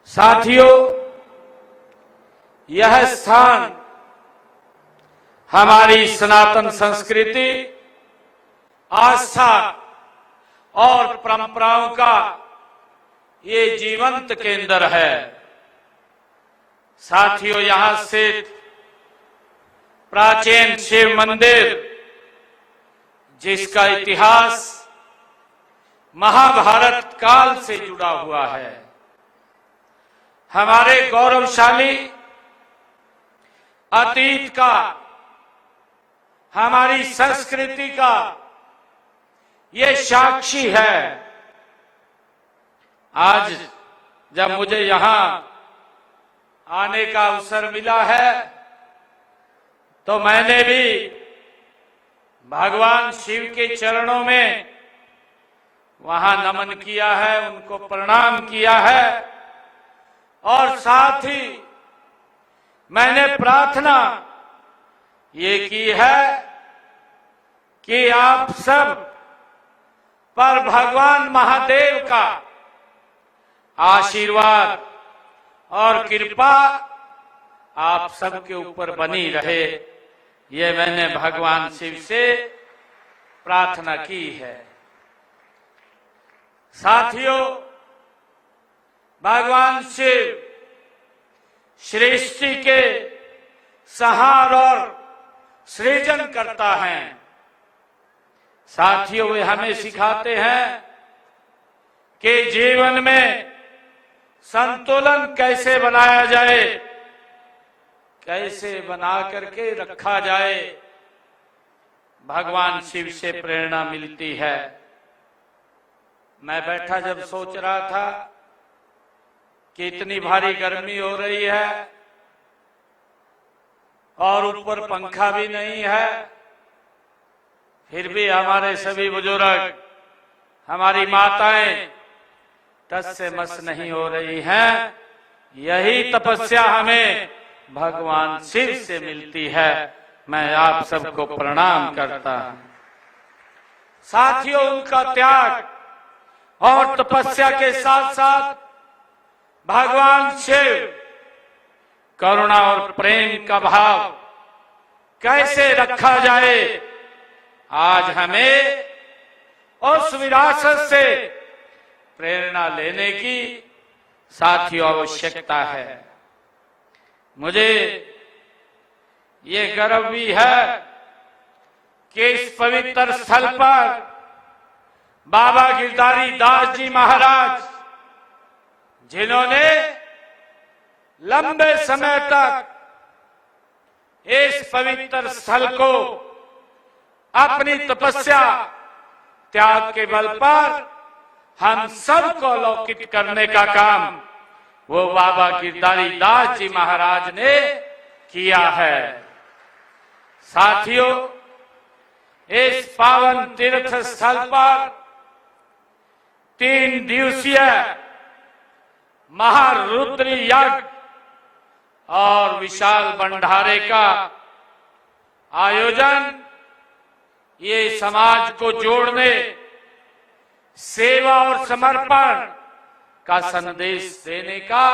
साथियों, यह स्थान हमारी सनातन संस्कृति, आस्था और परंपराओं का ये जीवंत केंद्र है। साथियों, यहां स्थित प्राचीन शिव मंदिर, जिसका इतिहास महाभारत काल से जुड़ा हुआ है, हमारे गौरवशाली अतीत का, हमारी संस्कृति का ये साक्षी है। आज जब मुझे यहां आने का अवसर मिला है, तो मैंने भी भगवान शिव के चरणों में वहां नमन किया है, उनको प्रणाम किया है और साथ ही मैंने प्रार्थना ये की है कि आप सब पर भगवान महादेव का आशीर्वाद और कृपा आप सबके ऊपर बनी रहे। ये मैंने भगवान शिव से प्रार्थना की है। साथियों, भगवान शिव सृष्टि के संहार और सृजन करता है। साथियों, वे हमें सिखाते हैं कि जीवन में संतुलन कैसे बनाया जाए, कैसे बना करके रखा जाए। भगवान शिव से प्रेरणा मिलती है। मैं बैठा जब सोच रहा था कि इतनी भारी गर्मी हो रही है और ऊपर पंखा भी नहीं है, फिर भी हमारे सभी बुजुर्ग, हमारी माताएं टस से मस नहीं हो रही हैं। यही तपस्या हमें भगवान शिव से मिलती है। मैं आप सबको प्रणाम करता हूं। साथियों, उनका त्याग और तपस्या के साथ साथ भगवान शिव करुणा और प्रेम का भाव कैसे रखा जाए, आज हमें उस विरासत से प्रेरणा लेने की साथियों आवश्यकता है। मुझे ये गर्व भी है कि इस पवित्र स्थल पर बाबा गिरधारी दास जी महाराज, जिन्होंने लंबे समय तक इस पवित्र स्थल को अपनी तपस्या त्याग के बल पर हम सबको अलौकिक करने का काम वो बाबा गिरधारी दास जी महाराज ने किया है। साथियों, इस पावन तीर्थ स्थल पर 3 दिवसीय महारुद्र यज्ञ और विशाल भंडारे का आयोजन ये समाज को जोड़ने, सेवा और समर्पण का संदेश देने का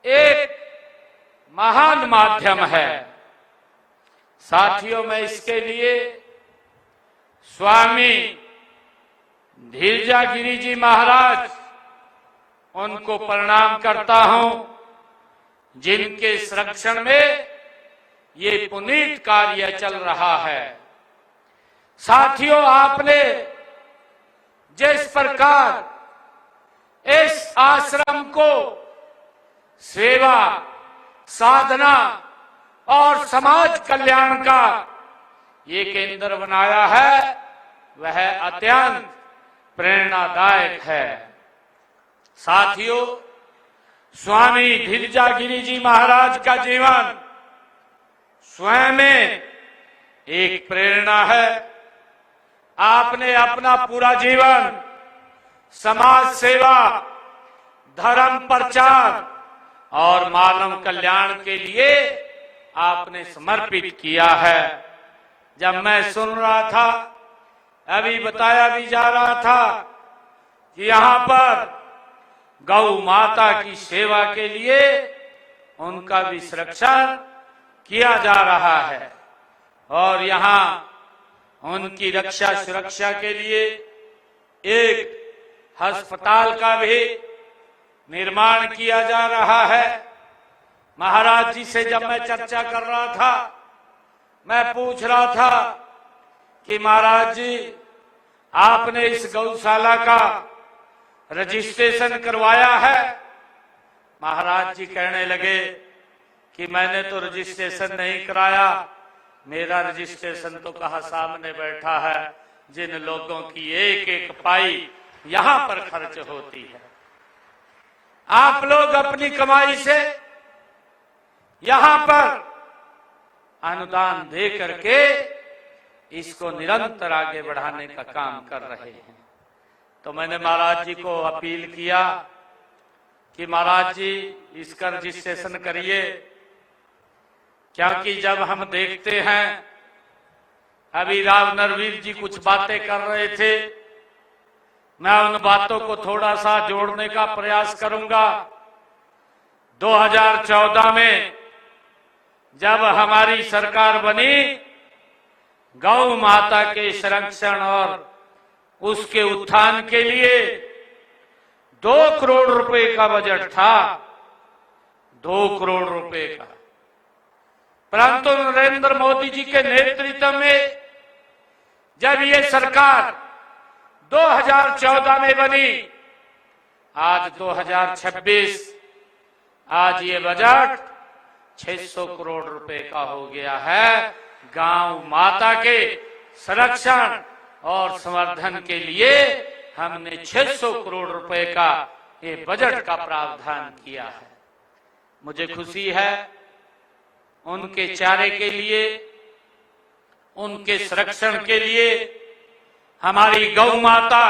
एक महान माध्यम है। साथियों, मैं इसके लिए स्वामी धीरजागिरी जी महाराज, उनको प्रणाम करता हूं, जिनके संरक्षण में ये पुनीत कार्य चल रहा है। साथियों, आपने जिस प्रकार इस आश्रम को सेवा, साधना और समाज कल्याण का ये केंद्र बनाया है, वह अत्यंत प्रेरणादायक है। साथियों, स्वामी धीरजागिरी जी महाराज का जीवन स्वयं में एक प्रेरणा है। आपने अपना पूरा जीवन समाज सेवा, धर्म प्रचार और मानव कल्याण के लिए आपने समर्पित किया है। जब मैं सुन रहा था, अभी बताया भी जा रहा था कि यहाँ पर गौ माता की सेवा के लिए उनका भी संरक्षण किया जा रहा है और यहाँ उनकी रक्षा सुरक्षा के लिए एक अस्पताल का भी निर्माण किया जा रहा है। महाराज जी से जब मैं चर्चा कर रहा था, मैं पूछ रहा था कि महाराज जी आपने इस गौशाला का रजिस्ट्रेशन करवाया है? महाराज जी कहने लगे कि मैंने तो रजिस्ट्रेशन नहीं कराया, मेरा रजिस्ट्रेशन तो कहा सामने बैठा है जिन लोगों की एक एक पाई यहां पर खर्च होती है। आप लोग अपनी कमाई से यहां पर अनुदान दे करके इसको निरंतर आगे बढ़ाने का काम कर रहे हैं। तो मैंने महाराज जी को अपील किया कि महाराज जी इसका रजिस्ट्रेशन करिए, क्योंकि जब हम देखते हैं, अभी राव नरवीर जी कुछ बातें कर रहे थे, मैं उन बातों को थोड़ा सा जोड़ने का प्रयास करूंगा। 2014 में जब हमारी सरकार बनी, गौ माता के संरक्षण और उसके उत्थान के लिए 2 करोड़ रुपए का बजट था, 2 करोड़ रुपए का। परंतु नरेंद्र मोदी जी के नेतृत्व में जब ये सरकार 2014 में बनी, आज 2026, आज ये बजट 600 करोड़ रुपए का हो गया है। गांव माता के संरक्षण और संवर्धन के लिए हमने 600 करोड़ रुपए का ये बजट का प्रावधान किया है। मुझे खुशी है उनके चारे के लिए, उनके संरक्षण के लिए हमारी गौ माता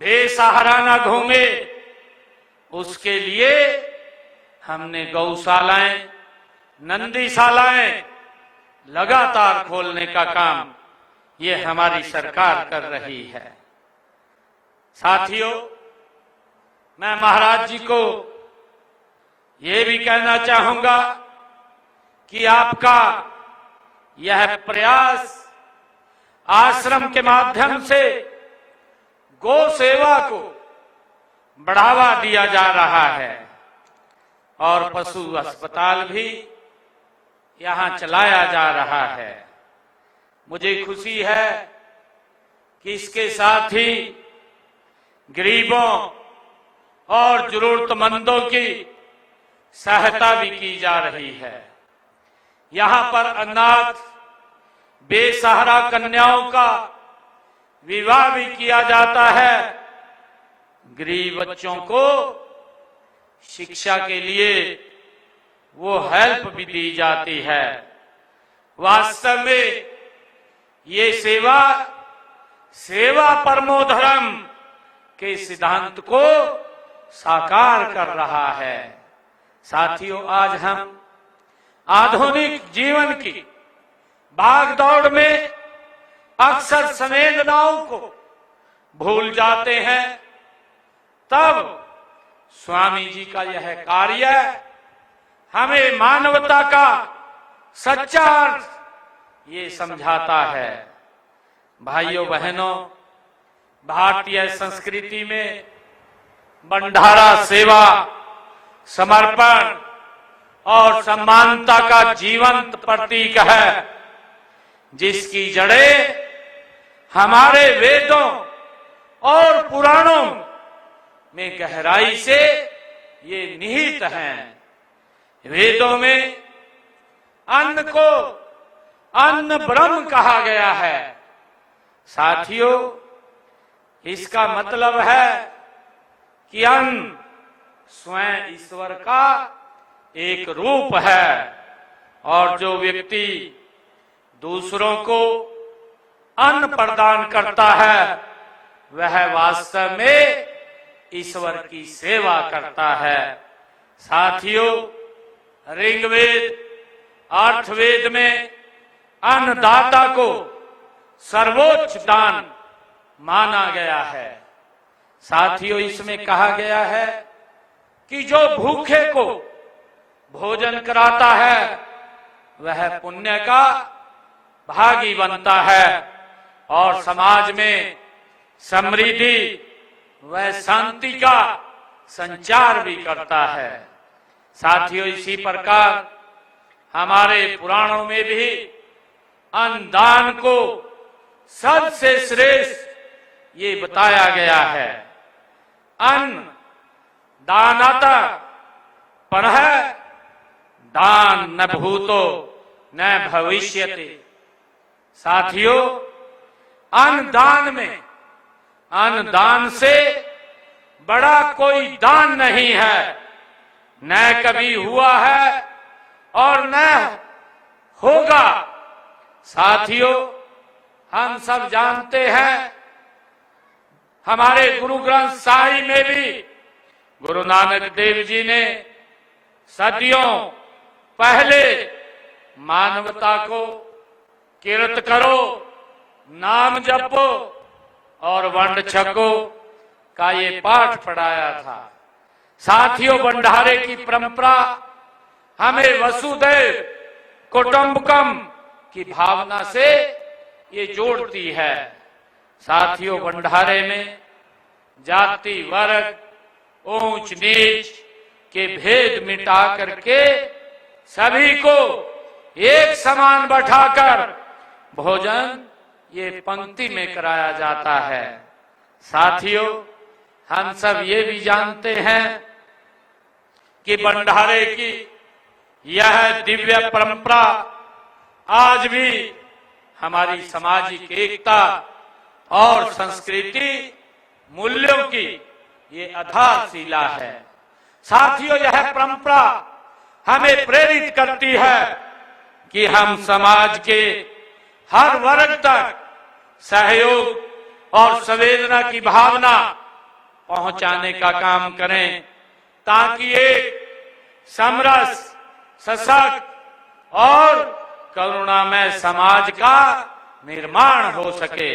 बेसहारा न घूमे, उसके लिए हमने गौशालाएं, नंदीशालाएं लगातार खोलने का काम ये हमारी सरकार कर रही है। साथियों, मैं महाराज जी को ये भी कहना चाहूंगा कि आपका यह प्रयास आश्रम के माध्यम से गौ सेवा को बढ़ावा दिया जा रहा है और पशु अस्पताल भी यहां चलाया जा रहा है। मुझे खुशी है कि इसके साथ ही गरीबों और जरूरतमंदों की सहायता भी की जा रही है। यहां पर अनाथ बेसहारा कन्याओं का विवाह भी किया जाता है। गरीब बच्चों को शिक्षा के लिए वो हेल्प भी दी जाती है। वास्तव में ये सेवा परमो धर्म के सिद्धांत को साकार कर रहा है। साथियों, आज हम आधुनिक जीवन की भागदौड़ में अक्सर संवेदनाओं को भूल जाते हैं। तब स्वामी जी का यह कार्य हमें मानवता का सच्चा अर्थ ये समझाता है। भाइयों बहनों, भारतीय संस्कृति में भंडारा सेवा, समर्पण और समानता का जीवंत प्रतीक है, जिसकी जड़ें हमारे वेदों और पुराणों में गहराई से ये निहित हैं। वेदों में अन्न को अन्न ब्रह्म कहा गया है। साथियों, इसका मतलब है कि अन्न स्वयं ईश्वर का एक रूप है और जो व्यक्ति दूसरों को अन्न प्रदान करता है वह वास्तव में ईश्वर की सेवा करता है। साथियों, ऋग्वेद, अर्थवेद में अन्नदाता को सर्वोच्च दान माना गया है। साथियों, इसमें कहा गया है कि जो भूखे को भोजन कराता है वह पुण्य का भागी बनता है और समाज में समृद्धि व शांति का संचार भी करता है। साथियों, इसी प्रकार हमारे पुराणों में भी अन्नदान को सबसे श्रेष्ठ ये बताया गया है। अन्न दानता परः दान न भूतो न भविष्यति। साथियों, अन्नदान से बड़ा कोई दान नहीं है, न कभी हुआ है और न होगा। साथियों, हम सब जानते हैं, हमारे गुरु ग्रंथ साहिब में भी गुरु नानक देव जी ने सदियों पहले मानवता को कीर्त करो, नाम जपो और वंड छको का ये पाठ पढ़ाया था। साथियों, भंडारे की परंपरा हमें वसुदैव कुटुंबकम की भावना से ये जोड़ती है। साथियों, भंडारे में जाति वर्ग ऊंच नीच के भेद मिटा करके सभी को एक समान बैठाकर भोजन ये पंक्ति में कराया जाता है। साथियों, हम सब ये भी जानते हैं कि भंडारे की यह दिव्य परंपरा आज भी हमारी सामाजिक एकता और संस्कृति मूल्यों की ये आधारशिला है। साथियों, यह परंपरा हमें प्रेरित करती है कि हम समाज के हर वर्ग तक सहयोग और संवेदना की भावना पहुंचाने का काम करें, ताकि एक समरस, सशक्त और करुणामय समाज का निर्माण हो सके।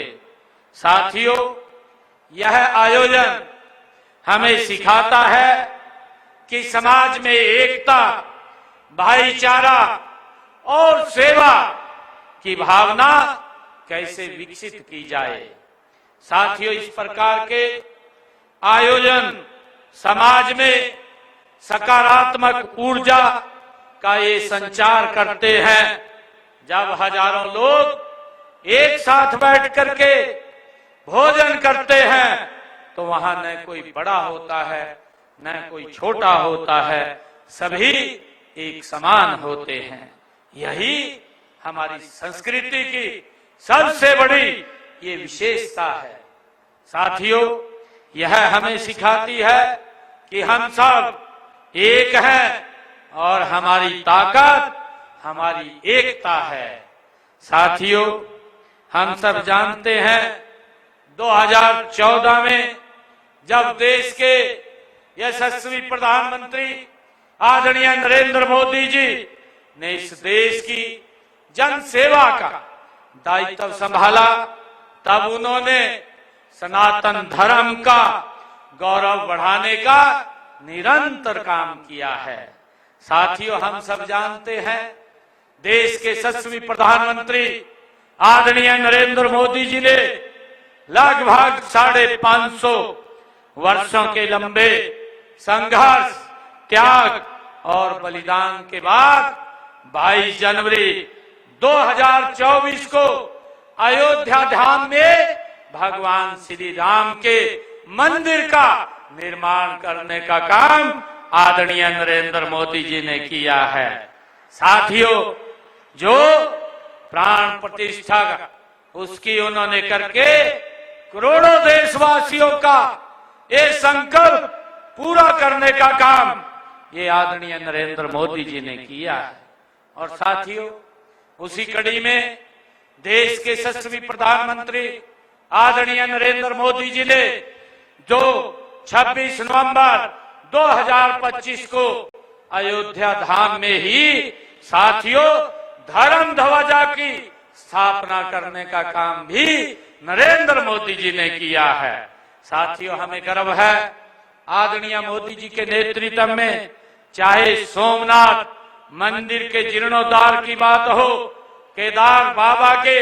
साथियों, यह आयोजन हमें सिखाता है कि समाज में एकता, भाईचारा और सेवा की भावना कैसे विकसित की जाए। साथियों, इस प्रकार के आयोजन समाज में सकारात्मक ऊर्जा का ये संचार करते हैं। जब हजारों लोग एक साथ बैठ करके भोजन करते हैं तो वहां न कोई बड़ा होता है न कोई छोटा होता है, सभी एक समान होते हैं। यही हमारी संस्कृति की सबसे बड़ी ये विशेषता है। साथियों, यह हमें सिखाती है कि हम सब एक हैं और हमारी ताकत हमारी एकता है। साथियों, हम सब जानते हैं 2014 में जब देश के यशस्वी प्रधानमंत्री आदरणीय नरेंद्र मोदी जी ने इस देश की जन सेवा का दायित्व संभाला, तब उन्होंने सनातन धर्म का गौरव बढ़ाने का निरंतर काम किया है। साथियों, हम सब जानते हैं देश के यशस्वी प्रधानमंत्री आदरणीय नरेंद्र मोदी जी ने लगभग 550 वर्षों के लंबे संघर्ष, त्याग और बलिदान के बाद 22 जनवरी 2024 को अयोध्या धाम में भगवान श्री राम के मंदिर का निर्माण करने का काम आदरणीय नरेंद्र मोदी जी ने किया है। साथियों, जो प्राण प्रतिष्ठा उसकी उन्होंने करके करोड़ों देशवासियों का ये संकल्प पूरा करने का काम ये आदरणीय नरेंद्र मोदी जी ने किया है। और साथियों, उसी कड़ी में देश के यशस्वी प्रधानमंत्री आदरणीय नरेंद्र मोदी जी ने जो 26 नवंबर 2025 को अयोध्या धाम में ही साथियों धर्म ध्वजा की स्थापना करने का काम भी नरेंद्र मोदी जी ने किया है। साथियों, हमें गर्व है आदरणीय मोदी जी के नेतृत्व में, चाहे सोमनाथ मंदिर के जीर्णोद्धार की बात हो, केदार बाबा के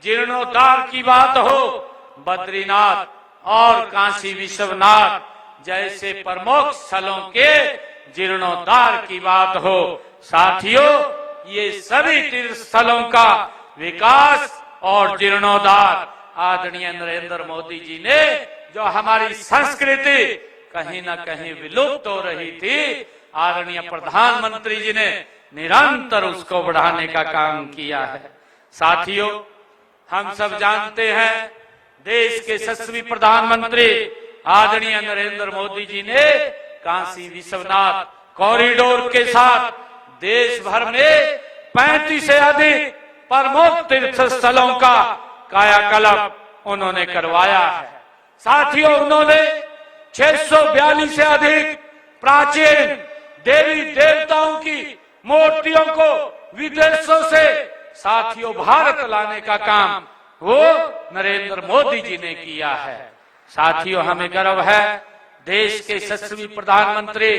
जीर्णोद्धार की बात हो, बद्रीनाथ और काशी विश्वनाथ जैसे प्रमुख स्थलों के जीर्णोद्धार की बात हो। साथियों, ये सभी तीर्थ स्थलों का विकास और जीर्णोद्धार आदरणीय नरेंद्र मोदी जी ने, जो हमारी संस्कृति कहीं न कहीं विलुप्त हो रही थी, आदरणीय प्रधानमंत्री जी ने निरंतर उसको बढ़ाने का काम किया है। साथियों, हम सब जानते हैं देश के यशस्वी प्रधानमंत्री आदरणीय नरेंद्र मोदी जी ने काशी विश्वनाथ कॉरिडोर के साथ देश भर में 35 से अधिक प्रमुख तीर्थ स्थलों का कायाकल्प उन्होंने करवाया है। साथियों, उन्होंने 642 से अधिक प्राचीन देवी देवताओं की मूर्तियों को विदेशों से साथियों भारत लाने का काम वो नरेंद्र मोदी जी ने किया है। साथियों, हमें गर्व है देश के यशस्वी प्रधानमंत्री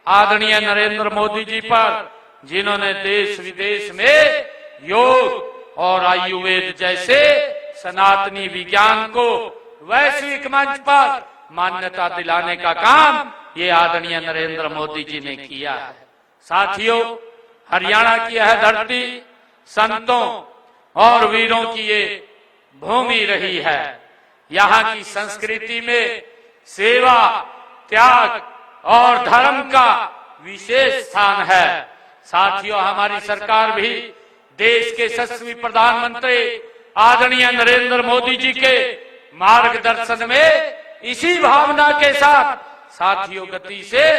आदरणीय नरेंद्र मोदी जी पर, जिन्होंने देश विदेश में योग और आयुर्वेद जैसे सनातनी विज्ञान को वैश्विक मंच पर मान्यता दिलाने का काम ये आदरणीय नरेंद्र मोदी जी ने किया है। साथियों, हरियाणा की यह धरती संतों और वीरों की ये भूमि रही है। यहाँ की संस्कृति में सेवा, त्याग और धर्म का विशेष स्थान है। साथियों, हमारी सरकार भी देश के यशस्वी प्रधानमंत्री आदरणीय नरेंद्र मोदी जी के मार्गदर्शन में इसी भावना के साथ साथियों गति से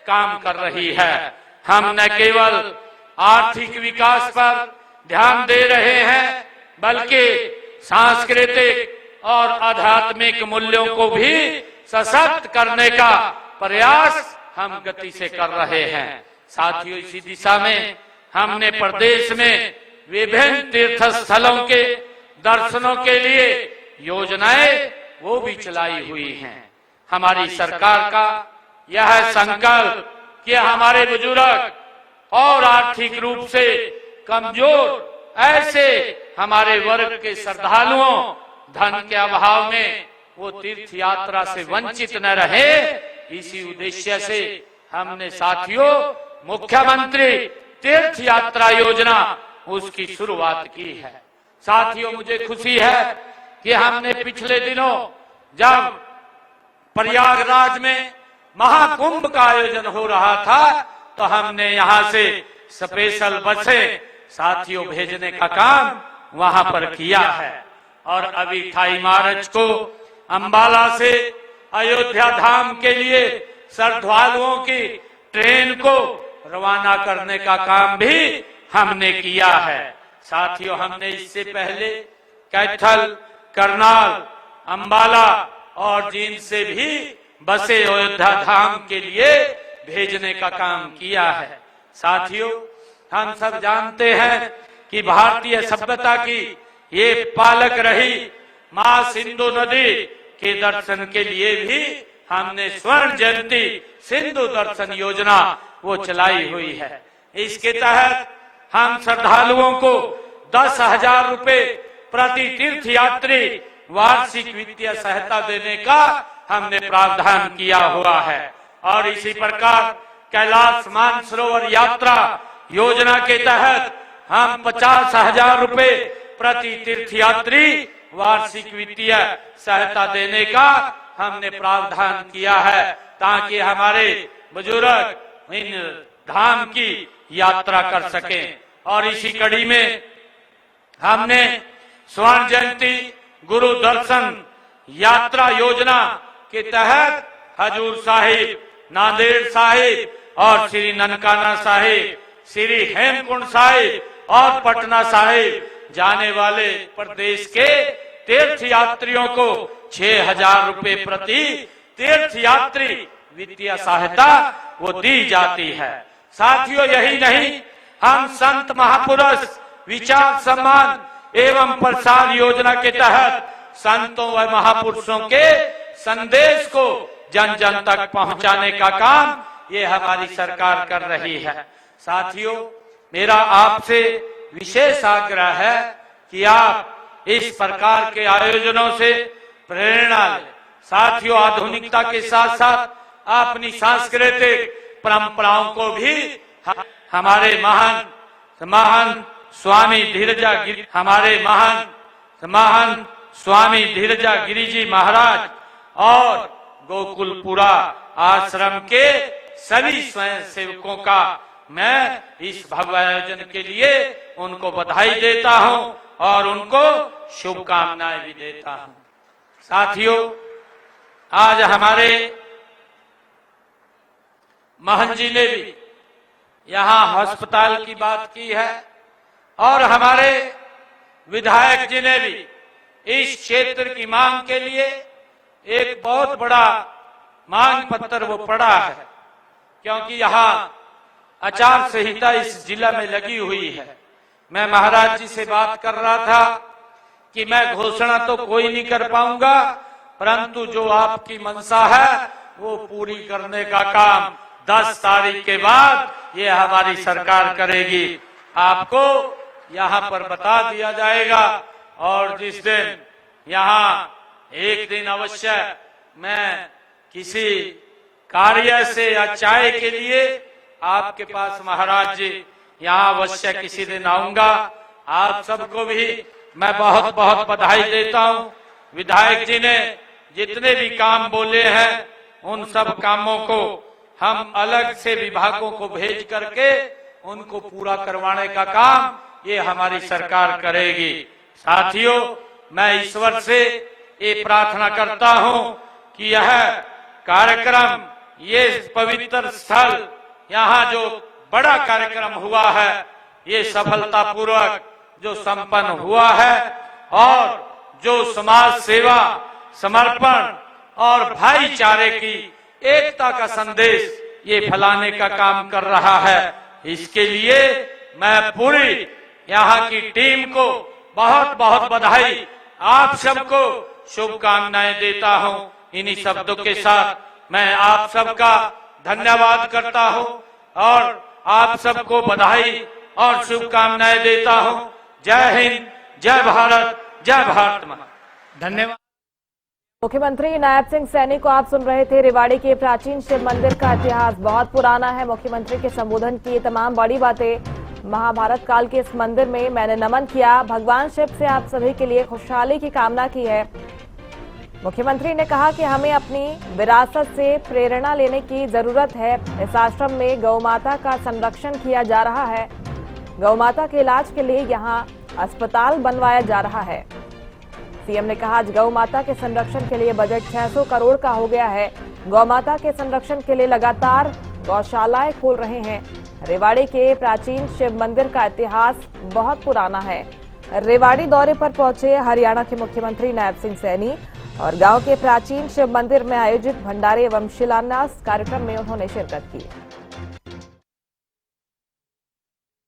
काम कर रही है। हम न केवल आर्थिक विकास पर ध्यान दे रहे हैं, बल्कि सांस्कृतिक और आध्यात्मिक मूल्यों को भी सशक्त करने का प्रयास हम गति से कर रहे हैं। साथियों, इसी दिशा में हमने प्रदेश में विभिन्न तीर्थ स्थलों के दर्शनों के लिए योजनाएं वो भी चलाई हुई हैं। हमारी सरकार का यह संकल्प कि हमारे बुजुर्ग और आर्थिक रूप से कमजोर ऐसे हमारे वर्ग के श्रद्धालुओं धन के अभाव में वो तीर्थ यात्रा से वंचित न रहे, इसी उद्देश्य से हमने साथियों मुख्यमंत्री तीर्थ यात्रा योजना उसकी शुरुआत की है। साथियों, मुझे खुशी है कि हमने पिछले दिनों जब प्रयागराज में महाकुंभ का आयोजन हो रहा था, तो हमने यहाँ से स्पेशल बसें साथियों भेजने का काम वहां पर किया है। और अभी 28 मार्च को अंबाला से अयोध्या धाम के लिए श्रद्धालुओं की ट्रेन को रवाना करने का काम भी हमने किया है। साथियों, हमने इससे पहले कैथल, करनाल, अंबाला और जींद से भी बसें अयोध्या धाम के लिए भेजने का काम किया है। साथियों, हम सब जानते हैं कि भारतीय सभ्यता की ये पालक रही मां सिंधु नदी के दर्शन के लिए भी हमने स्वर्ण जयंती सिंधु दर्शन योजना वो चलाई हुई है। इसके तहत हम श्रद्धालुओं को 10,000 रुपए प्रति तीर्थ यात्री वार्षिक वित्तीय सहायता देने का हमने प्रावधान किया हुआ है। और इसी प्रकार कैलाश मानसरोवर यात्रा योजना के तहत हम 50,000 रुपए प्रति तीर्थ यात्री वार्षिक वित्तीय सहायता देने का हमने प्रावधान किया है, ताकि हमारे बुजुर्ग इन धाम की यात्रा कर सकें। और इसी कड़ी में हमने स्वर्ण जयंती गुरु दर्शन यात्रा योजना के तहत हजूर साहिब, नांदेड़ साहिब और श्री ननकाना साहिब, श्री हेमकुंड साहिब और पटना साहिब जाने वाले प्रदेश के तीर्थ यात्रियों को 6,000 रुपए प्रति तीर्थ यात्री वित्तीय सहायता वो दी जाती है। साथियों, यही नहीं, हम संत महापुरुष विचार सम्मान एवं प्रसार योजना के तहत संतों व महापुरुषों के संदेश को जन जन तक पहुंचाने का काम ये हमारी सरकार कर रही है। साथियों, मेरा आपसे विशेष आग्रह है कि आप इस प्रकार के आयोजनों से प्रेरणा लें। साथियों, आधुनिकता के साथ साथ अपनी सांस्कृतिक परंपराओं को भी हमारे महान स्वामी धीरजागिरी स्वामी धीरजागिरी जी महाराज और गोकुलपुरा आश्रम के सभी स्वयं सेवकों का मैं इस भव्य आयोजन के लिए उनको बधाई देता हूं और उनको शुभकामनाएं भी देता हूं। साथियों, आज हमारे महंत जी ने भी यहाँ अस्पताल की बात की है और हमारे विधायक जी ने भी इस क्षेत्र की मांग के लिए एक बहुत बड़ा मांग पत्र वो पड़ा है, क्योंकि यहाँ आचार संहिता इस जिला में लगी हुई है। मैं महाराज जी से बात कर रहा था कि मैं घोषणा तो कोई नहीं कर पाऊंगा, परंतु जो आपकी मंशा है वो पूरी करने का काम 10 तारीख के बाद ये हमारी सरकार करेगी। आपको यहाँ पर बता दिया जाएगा और जिस दिन यहाँ एक दिन अवश्य मैं किसी कार्य से या चाय के लिए आपके पास महाराज जी यहाँ अवश्य किसी दिन आऊंगा। आप सबको भी मैं बहुत बहुत बधाई देता हूँ। विधायक जी ने जितने भी काम बोले हैं उन सब कामों को हम अलग से विभागों को भेज करके उनको पूरा करवाने का काम ये हमारी सरकार करेगी। साथियों, मैं ईश्वर से ये प्रार्थना करता हूँ कि यह कार्यक्रम, ये पवित्र स्थल, यहाँ जो बड़ा कार्यक्रम हुआ है ये सफलतापूर्वक जो संपन्न हुआ है और जो समाज सेवा, समर्पण और भाईचारे की एकता का संदेश ये फैलाने का काम कर रहा है, इसके लिए मैं पूरी यहाँ की टीम को बहुत बहुत बधाई, आप सबको शुभकामनाएं देता हूँ। इन्हीं शब्दों के साथ मैं आप सबका धन्यवाद करता हूँ और आप सबको बधाई और शुभकामनाएं देता हूँ। जय हिंद, जय भारत, जय भारत माँ। धन्यवाद। मुख्यमंत्री नायब सिंह सैनी को आप सुन रहे थे। रेवाड़ी के प्राचीन शिव मंदिर का इतिहास बहुत पुराना है। मुख्यमंत्री के संबोधन की तमाम बड़ी बातें। महाभारत काल के इस मंदिर में मैंने नमन किया, भगवान शिव से आप सभी के लिए खुशहाली की कामना की है। मुख्यमंत्री ने कहा कि हमें अपनी विरासत से प्रेरणा लेने की जरूरत है। इस आश्रम में गौ माता का संरक्षण किया जा रहा है। गौ माता के इलाज के लिए यहाँ अस्पताल बनवाया जा रहा है। सीएम ने कहा, आज गौ माता के संरक्षण के लिए बजट 600 करोड़ का हो गया है। गौ माता के संरक्षण के लिए लगातार गौशालाएं खोल रहे हैं। रेवाड़ी के प्राचीन शिव मंदिर का इतिहास बहुत पुराना है। रेवाड़ी दौरे पर पहुंचे हरियाणा के मुख्यमंत्री नायब सिंह सैनी और गांव के प्राचीन शिव मंदिर में आयोजित भंडारे एवं शिलान्यास कार्यक्रम में उन्होंने शिरकत की।